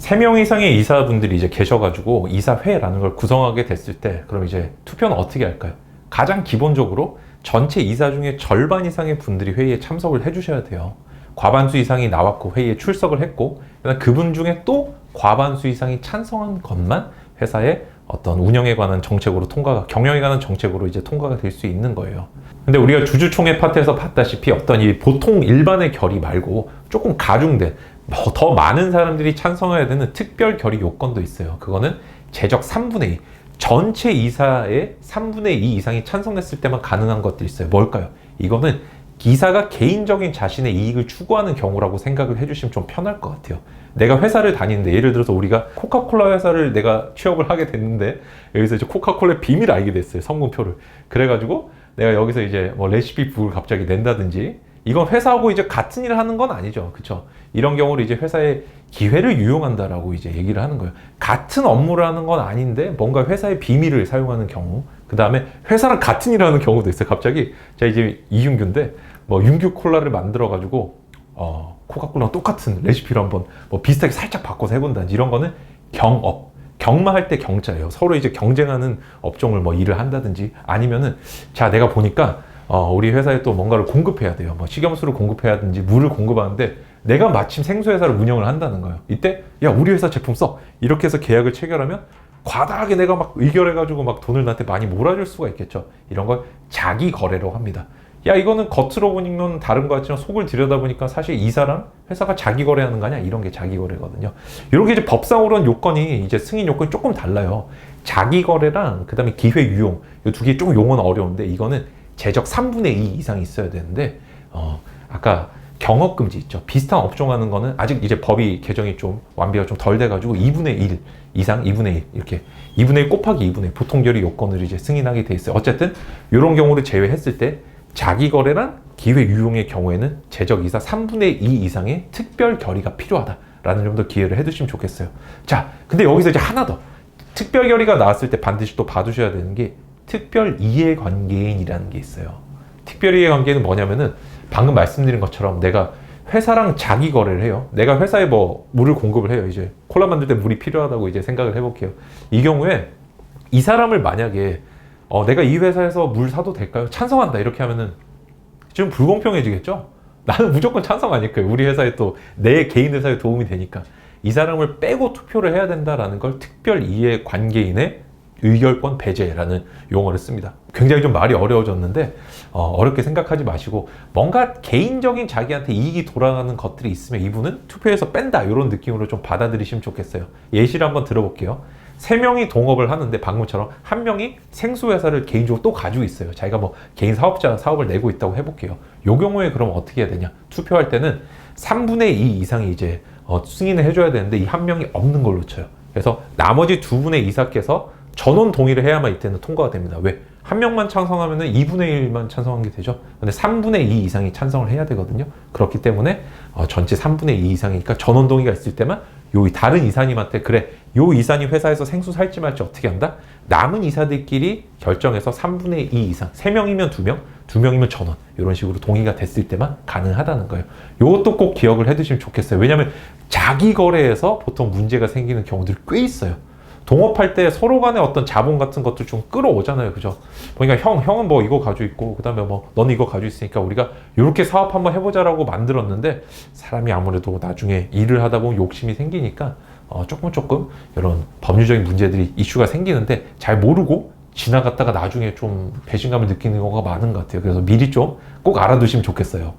3명 이상의 이사분들이 이제 계셔가지고 이사회라는 걸 구성하게 됐을 때 그럼 이제 투표는 어떻게 할까요? 가장 기본적으로 전체 이사 중에 절반 이상의 분들이 회의에 참석을 해주셔야 돼요. 과반수 이상이 나왔고 회의에 출석을 했고 그분 중에 또 과반수 이상이 찬성한 것만 회사의 어떤 운영에 관한 정책으로 경영에 관한 정책으로 이제 통과가 될 수 있는 거예요. 근데 우리가 주주총회 파트에서 봤다시피 어떤 이 보통 일반의 결의 말고 조금 가중된 더 많은 사람들이 찬성해야 되는 특별 결의 요건도 있어요. 그거는 제적 3분의 2. 전체 이사의 3분의 2 이상이 찬성했을 때만 가능한 것들이 있어요. 뭘까요? 이거는 이사가 개인적인 자신의 이익을 추구하는 경우라고 생각을 해주시면 좀 편할 것 같아요. 내가 회사를 다니는데 예를 들어서 우리가 코카콜라 회사를 내가 취업을 하게 됐는데 여기서 이제 코카콜라의 비밀을 알게 됐어요. 성분표를. 그래가지고 내가 여기서 이제 뭐 레시피북을 갑자기 낸다든지 이건 회사하고 이제 같은 일을 하는 건 아니죠. 그쵸? 이런 경우를 이제 회사의 기회를 유용한다라고 이제 얘기를 하는 거예요. 같은 업무를 하는 건 아닌데 뭔가 회사의 비밀을 사용하는 경우, 그 다음에 회사랑 같은 일을 하는 경우도 있어요. 갑자기 제가 이제 이윤규인데 뭐 윤규 콜라를 만들어가지고 코카콜라랑 똑같은 레시피로 한번 뭐 비슷하게 살짝 바꿔서 해본다든지 이런 거는 경업. 경마할 때 경자예요. 서로 이제 경쟁하는 업종을 뭐 일을 한다든지 아니면은 자 내가 보니까 우리 회사에 또 뭔가를 공급해야 돼요. 뭐 식염수를 공급해야든지 물을 공급하는데 내가 마침 생수회사를 운영을 한다는 거예요. 이때 야 우리 회사 제품 써 이렇게 해서 계약을 체결하면 과다하게 내가 막 의결해가지고 막 돈을 나한테 많이 몰아줄 수가 있겠죠. 이런 걸 자기 거래라고 합니다. 야 이거는 겉으로 보면 다른 것 같지만 속을 들여다보니까 사실 이사랑 회사가 자기 거래하는 거 아니야? 이런 게 자기 거래거든요. 이런 게 이제 법상으로는 요건이 이제 승인 요건이 조금 달라요. 자기 거래랑 그 다음에 기회 유용 이 두 개 조금 용어는 어려운데 이거는 제적 3분의 2 이상이 있어야 되는데 아까 경업금지 있죠. 비슷한 업종 하는 거는 아직 이제 법이 개정이 좀 완비가 좀 덜 돼가지고 2분의 1 이상 2분의 1 이렇게 2분의 1 곱하기 2분의 1 보통 결의 요건을 이제 승인하게 돼 있어요. 어쨌든 이런 경우를 제외했을 때 자기 거래란 기회 유용의 경우에는 제적 이사 3분의 2 이상의 특별 결의가 필요하다라는 점도 기회를 해두시면 좋겠어요. 자, 근데 여기서 이제 하나 더 특별 결의가 나왔을 때 반드시 또 봐두셔야 되는 게 특별 이해관계인이라는 게 있어요. 특별 이해관계는 뭐냐면은 방금 말씀드린 것처럼 내가 회사랑 자기 거래를 해요. 내가 회사에 뭐 물을 공급을 해요. 이제 콜라 만들 때 물이 필요하다고 이제 생각을 해볼게요. 이 경우에 이 사람을 만약에 내가 이 회사에서 물 사도 될까요? 찬성한다 이렇게 하면은 좀 불공평해지겠죠? 나는 무조건 찬성 아닐 거예요. 우리 회사에 또 내 개인 회사에 도움이 되니까 이 사람을 빼고 투표를 해야 된다라는 걸 특별 이해 관계인의 의결권 배제라는 용어를 씁니다. 굉장히 좀 말이 어려워졌는데 어렵게 생각하지 마시고 뭔가 개인적인 자기한테 이익이 돌아가는 것들이 있으면 이분은 투표에서 뺀다 이런 느낌으로 좀 받아들이시면 좋겠어요. 예시를 한번 들어볼게요. 3명이 동업을 하는데 방금처럼 한 명이 생수회사를 개인적으로 또 가지고 있어요. 자기가 뭐 개인 사업자 사업을 내고 있다고 해볼게요. 요 경우에 그럼 어떻게 해야 되냐? 투표할 때는 3분의 2 이상이 이제 승인을 해줘야 되는데 이 한 명이 없는 걸로 쳐요. 그래서 나머지 2분의 이사께서 전원 동의를 해야만 이때는 통과가 됩니다. 왜? 한 명만 찬성하면은 2분의 1만 찬성한 게 되죠. 근데 3분의 2 이상이 찬성을 해야 되거든요. 그렇기 때문에 전체 3분의 2 이상이니까 전원 동의가 있을 때만 요 다른 이사님한테 그래 요 이사님 회사에서 생수 살지 말지 어떻게 한다? 남은 이사들끼리 결정해서 3분의 2 이상 3명이면 2명, 2명이면 전원 이런 식으로 동의가 됐을 때만 가능하다는 거예요. 요것도 꼭 기억을 해두시면 좋겠어요. 왜냐하면 자기 거래에서 보통 문제가 생기는 경우들이 꽤 있어요. 동업할 때 서로 간의 어떤 자본 같은 것들 좀 끌어오잖아요. 그죠? 그러니까 형은 뭐 이거 가지고 있고, 그 다음에 뭐 너는 이거 가지고 있으니까 우리가 이렇게 사업 한번 해보자라고 만들었는데 사람이 아무래도 나중에 일을 하다 보면 욕심이 생기니까 조금 이런 법률적인 문제들이 이슈가 생기는데 잘 모르고 지나갔다가 나중에 좀 배신감을 느끼는 경우가 많은 것 같아요. 그래서 미리 좀 꼭 알아두시면 좋겠어요.